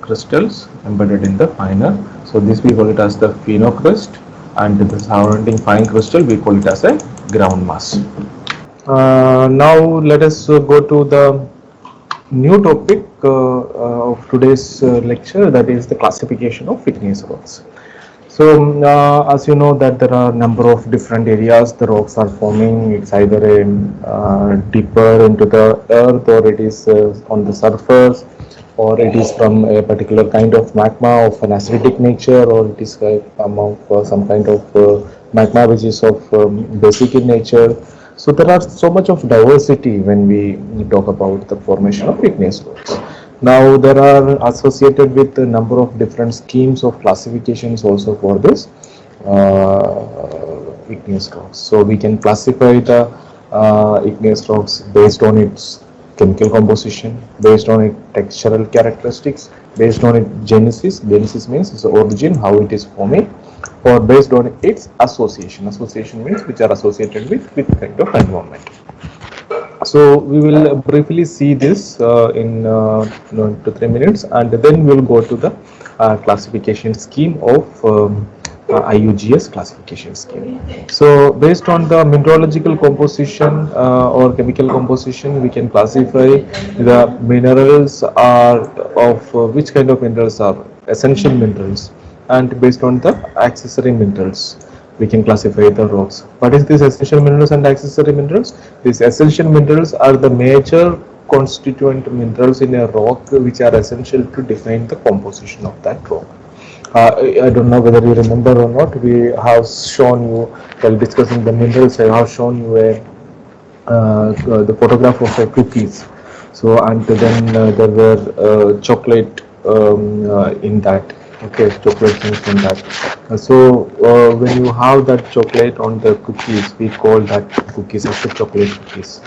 crystals embedded in the finer. So this we call it as the phenocrust, and the surrounding fine crystal we call it as a ground mass. Now let us go to the new topic of today's lecture, that is the classification of igneous rocks. So as you know that there are a number of different areas the rocks are forming. It's either deeper into the earth, or it is on the surface, or it is from a particular kind of magma of an acidic nature, or it is some kind of magma which is of basic in nature. So there are so much of diversity when we talk about the formation of igneous rocks. Now there are associated with a number of different schemes of classifications also for this igneous rocks. So we can classify the igneous rocks based on its chemical composition, based on its textural characteristics, based on its genesis. Genesis means its origin, how it is forming, or based on its association. Association means which are associated with kind of environment. So we will briefly see this in 2 to 3 minutes, and then we will go to the classification scheme of IUGS classification scheme. So based on the mineralogical composition or chemical composition, we can classify the minerals are of which kind of minerals are essential minerals, and based on the accessory minerals we can classify the rocks. What is these essential minerals and accessory minerals? These essential minerals are the major constituent minerals in a rock which are essential to define the composition of that rock. I don't know whether you remember or not, we have shown you while discussing the minerals, I have shown you the photograph of a cookies. So and then there were chocolate in that Okay, chocolate chunks in that. When you have that chocolate on the cookies, we call that cookies as the chocolate cookies.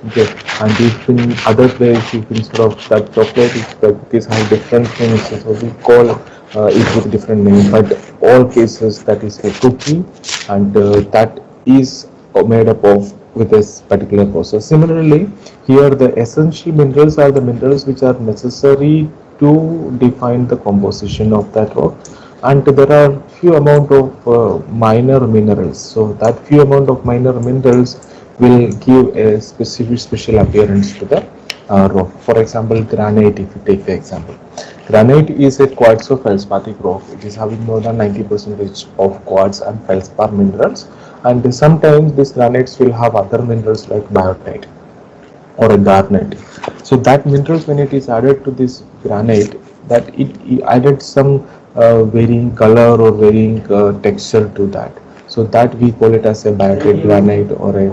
Okay, and if in other place, if instead of that chocolate, if the cookies have different things, so we call it with different names. But all cases, that is a cookie, and that is made up of with this particular process. Similarly, here the essential minerals are the minerals which are necessary to define the composition of that rock, and there are few amount of minor minerals. So that few amount of minor minerals will give a special appearance to the rock. For example, granite, if you take the example, granite is a quartzo feldspathic rock. It is having more than 90% of quartz and feldspar minerals, and sometimes these granites will have other minerals like biotite or a garnet. So that minerals, when it is added to this granite, that it added some varying color or varying texture to that. So that we call it as a biotite granite or a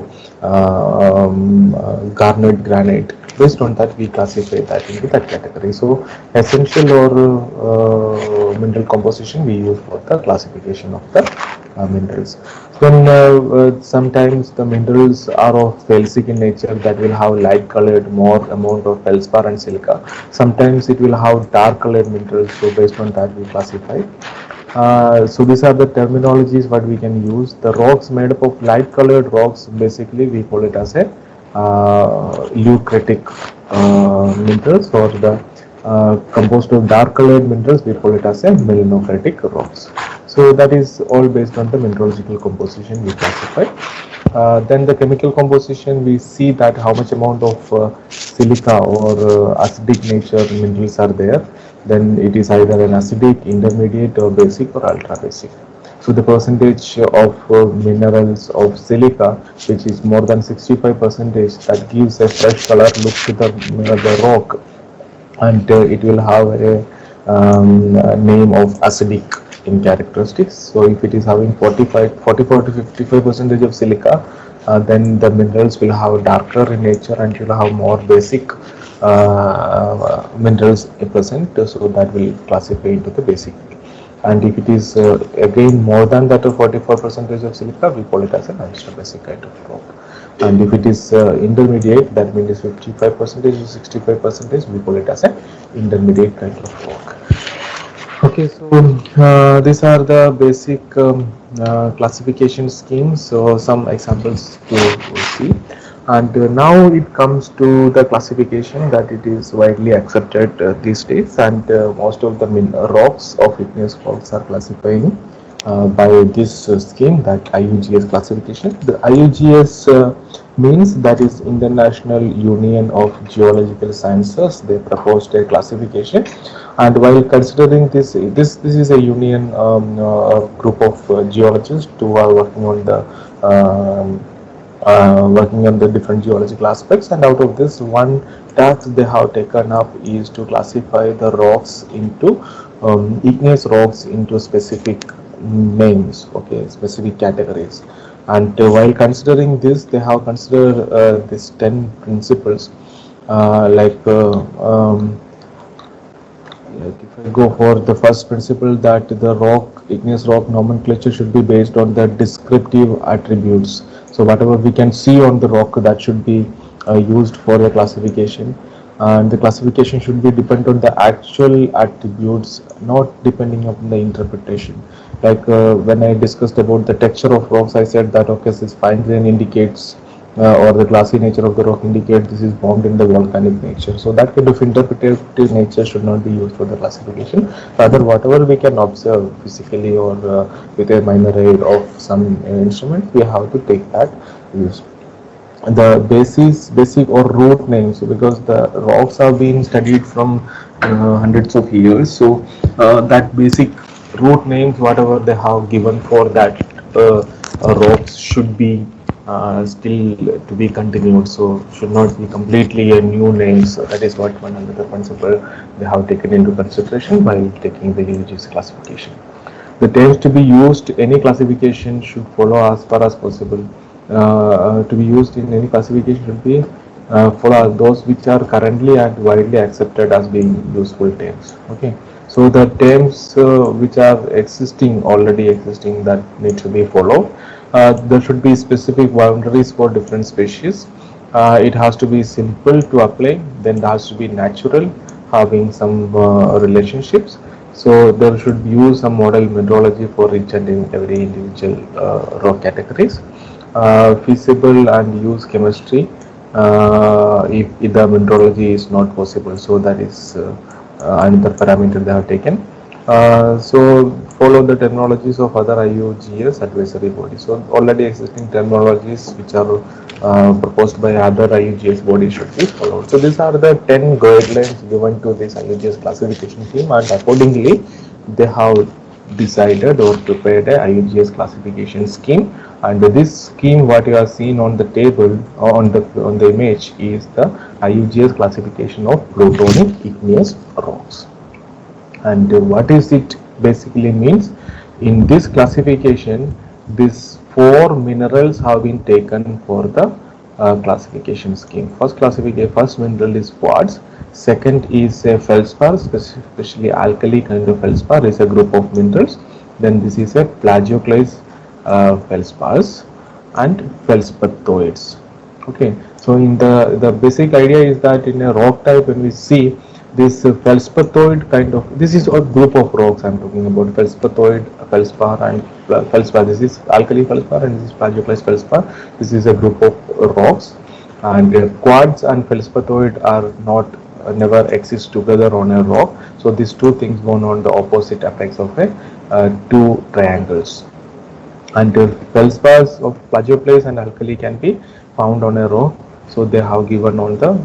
garnet granite. Based on that, we classify that into that category. So essential or mineral composition we use for the classification of the minerals. Then sometimes the minerals are of felsic in nature, that will have light colored more amount of feldspar and silica. Sometimes it will have dark colored minerals, so based on that we classify. So these are the terminologies what we can use. The rocks made up of light colored rocks, basically we call it as a eucratic minerals, or the composed of dark colored minerals we call it as a melanocratic rocks. So that is all based on the mineralogical composition we classify. Then the chemical composition, we see that how much amount of silica or acidic nature minerals are there. Then it is either an acidic, intermediate, or basic, or ultra basic. So the percentage of minerals of silica, which is more than 65 percentage, that gives a fresh color look to the rock, and it will have a name of acidic in characteristics. So if it is having 44 to 55 percentage of silica, then the minerals will have darker in nature and will have more basic minerals present, so that will classify into the basic. And if it is again more than that of 44 percentage of silica, we call it as an ultra basic kind of rock. And if it is intermediate, that means 55 percentage to 65 percentage, we call it as an intermediate kind of rock. Okay, so these are the basic classification schemes. So some examples to see. And now it comes to the classification that it is widely accepted these days, and most of the rocks of igneous rocks are classifying by this scheme, that IUGS classification. The IUGS means that is International Union of Geological Sciences. They proposed a classification, and while considering this is a union group of geologists who are working on the different geological aspects, and out of this, one task they have taken up is to classify the rocks into igneous rocks into specific names, okay, specific categories. And while considering this, they have considered these 10 principles, like if I go for the first principle, that the igneous rock nomenclature should be based on the descriptive attributes. So whatever we can see on the rock, that should be used for the classification, and the classification should be dependent on the actual attributes, not depending on the interpretation. Like when I discussed about the texture of rocks, I said that okay, this fine grain indicates or the glassy nature of the rock indicates this is formed in the volcanic nature. So that kind of interpretative nature should not be used for the classification. Rather, whatever we can observe physically or with a minor aid of some instrument, we have to take that use. The basic or root names, because the rocks have been studied from hundreds of years, so that basic root names, whatever they have given for that rocks, should be still to be continued, so should not be completely a new name. So that is what one another principle they have taken into consideration while taking the UGS classification. The terms to be used, any classification should follow as far as possible. To be used in any classification should be follow those which are currently and widely accepted as being useful terms. Okay, So the terms which are existing, already existing, that need to be followed. There should be specific boundaries for different species. It has to be simple to apply, then it has to be natural, having some relationships. So there should be use some model methodology for each and in every individual rock categories. Feasible and use chemistry if the methodology is not possible. So that is another parameter they have taken. So follow the terminologies of other IUGS advisory bodies. So already existing terminologies which are proposed by other IUGS bodies should be followed. So these are the 10 guidelines given to this IUGS classification team, and accordingly they have decided or prepared a IUGS classification scheme. And this scheme, what you are seeing on the table or on the image, is the IUGS classification of plutonic igneous rocks. And what is it basically means? In this classification, these four minerals have been taken for the classification scheme. First mineral is quartz. Second is a feldspar, especially alkali kind of feldspar is a group of minerals. Then this is a plagioclase feldspars and feldspathoids. Okay, so in the basic idea is that in a rock type, when we see this feldspathoid kind of, this is a group of rocks I'm talking about, feldspathoid, feldspar and feldspar. This is alkali feldspar and this is plagioclase feldspar. This is a group of rocks, and quartz and feldspathoid are not never exist together on a rock. So these two things go on the opposite apex of a two triangles. And feldspars of plagioclase and alkali can be found on a rock. So they have given on the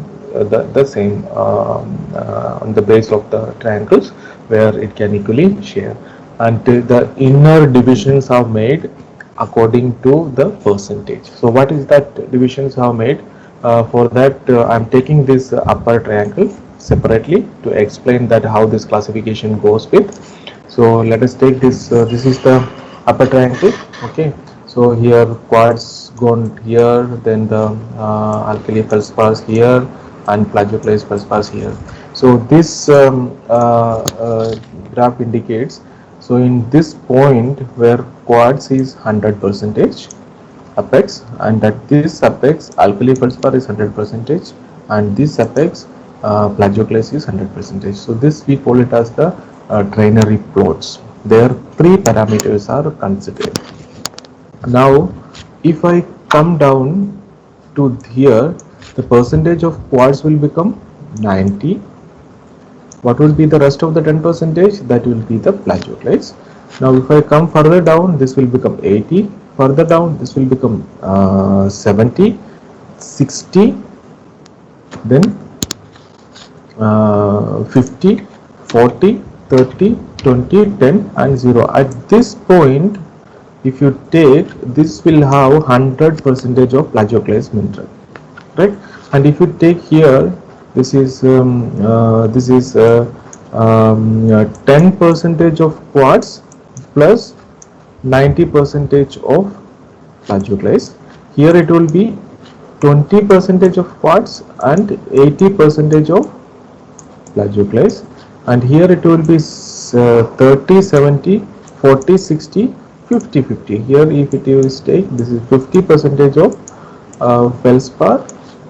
same on the base of the triangles where it can equally share. And the inner divisions are made according to the percentage. So what is that divisions are made? For that I'm taking this upper triangle separately to explain that how this classification goes with. So let us take this, this is the upper triangle. Okay, so here quartz gone here, then the alkali feldspars here and plagioclase feldspars here. So this graph indicates, so in this point where quartz is 100% apex, and at this apex alkali feldspar is 100%, and this apex plagioclase is 100%. So this we call it as the trinary plots. There three parameters are considered. Now if I come down to here, the percentage of quartz will become 90. What will be the rest of the 10%? That will be the plagioclase. Now if I come further down, this will become 80. Further down, this will become 70, 60, then 50, 40, 30, 20, 10 and 0. At this point, if you take, this will have 100% of plagioclase mineral, right? And if you take here, this is 10% of quartz plus 90% of plagioclase. Here it will be 20% of quartz and 80% of plagioclase, and here it will be 30, 70, 40, 60, 50, 50. Here if it is take, this is 50% of feldspar,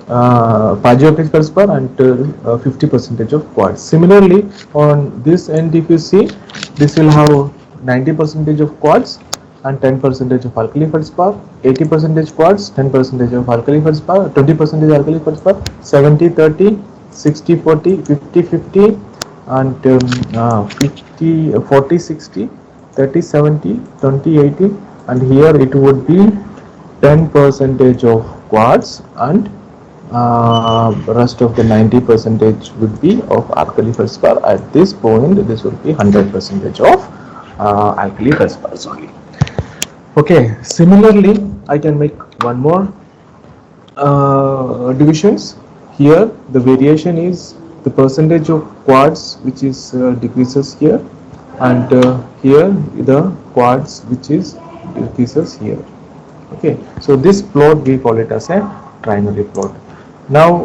plagioclase feldspar, and 50% of quartz. Similarly, on this end, if you see, this will have 90% of quartz and 10% of alkali feldspar, 80% quartz, 10% of alkali feldspar, 20% alkali feldspar, 70, 30, 60, 40, 50, 50, and 50, 40, 60, 30, 70, 20, 80, and here it would be 10% of quartz, and rest of the 90% would be of alkali feldspar. At this point, this would be 100% of alkali feldspars only. Okay, similarly, I can make one more divisions. Here the variation is the percentage of quartz which is decreases here, and here the quartz which is decreases here. Okay, so this plot we call it as a trinary plot. Now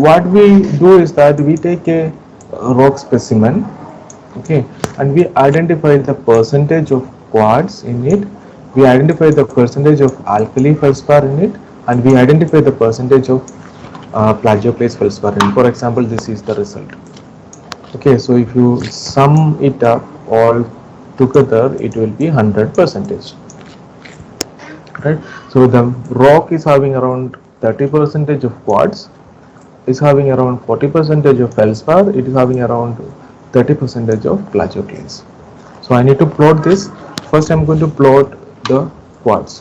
what we do is that we take a rock specimen Okay, and we identify the percentage of quartz in it, we identify the percentage of alkali feldspar in it, and we identify the percentage of plagioclase feldspar in it. For example, this is the result. Okay, so if you sum it up all together, it will be 100 percentage, right? So the rock is having around 30 percentage of quartz, is having around 40 percentage of feldspar, it is having around 30 percentage of plagioclase. So I need to plot this. First I'm going to plot the quartz.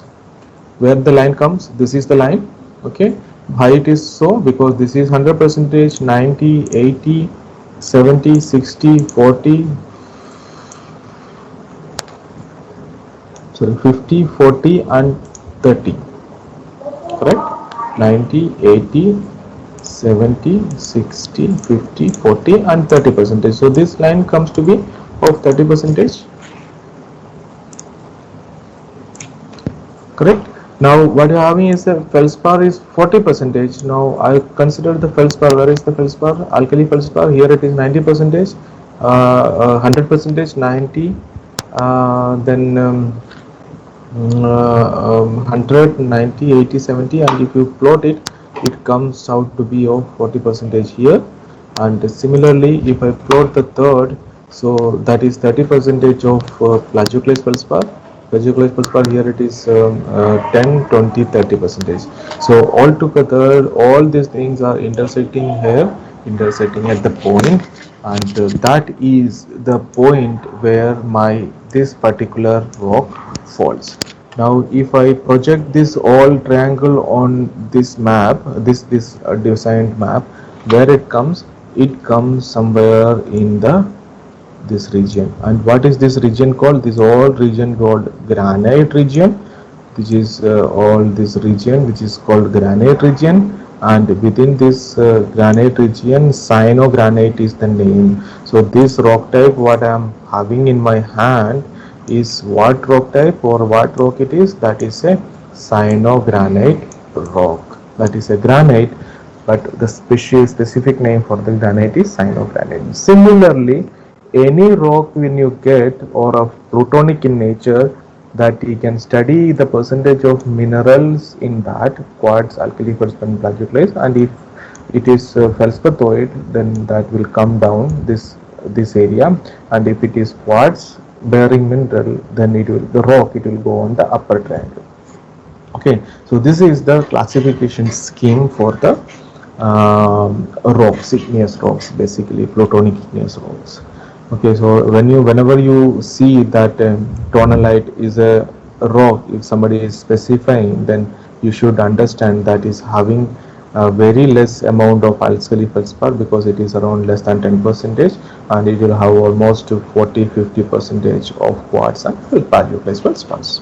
Where the line comes, this is the line. Okay, height is so, because this is 100 percentage, 90, 80, 70, 60, 40, sorry, 50, 40 and 30, correct? 90, 80, 70, 60, 50, 40 and 30 percentage. So this line comes to be of 30 percentage, correct? Now what you are having is the feldspar is 40 percentage. Now I consider the feldspar. Where is the feldspar? Alkali feldspar. Here it is 90 percentage, 100 percentage, 90, then 100, 90, 80, 70, and if you plot it, it comes out to be of 40 percentage here. And similarly, if I plot the third, so that is 30 percentage of plagioclase feldspar. Plagioclase feldspar, here it is 10, 20, 30 percentage. So altogether, all these things are intersecting here, intersecting at the point, and that is the point where my this particular rock falls. Now if I project this all triangle on this map, this designed map, where it comes somewhere in the this region. And what is this region called? This all region called granite region. This is all this region which is called granite region, and within this granite region, cyanogranite is the name. So this rock type what I am having in my hand is what rock type or what rock it is? That is a cyanogranite rock. That is a granite, but the specific name for the granite is cyanogranite. Similarly, any rock when you get or of plutonic in nature, that you can study the percentage of minerals in that quartz, alkali, feldspar and plagioclase, and if it is feldspathoid, then that will come down this area, and if it is quartz bearing mineral, then it will the rock it will go on the upper triangle. Okay, so this is the classification scheme for the rocks, igneous rocks, basically plutonic igneous rocks. Okay, so whenever you see that tonalite is a rock, if somebody is specifying, then you should understand that is having a very less amount of alkali feldspar, because it is around less than 10 percentage, and it will have almost 40-50 percentage of quartz and plagioclase feldspars.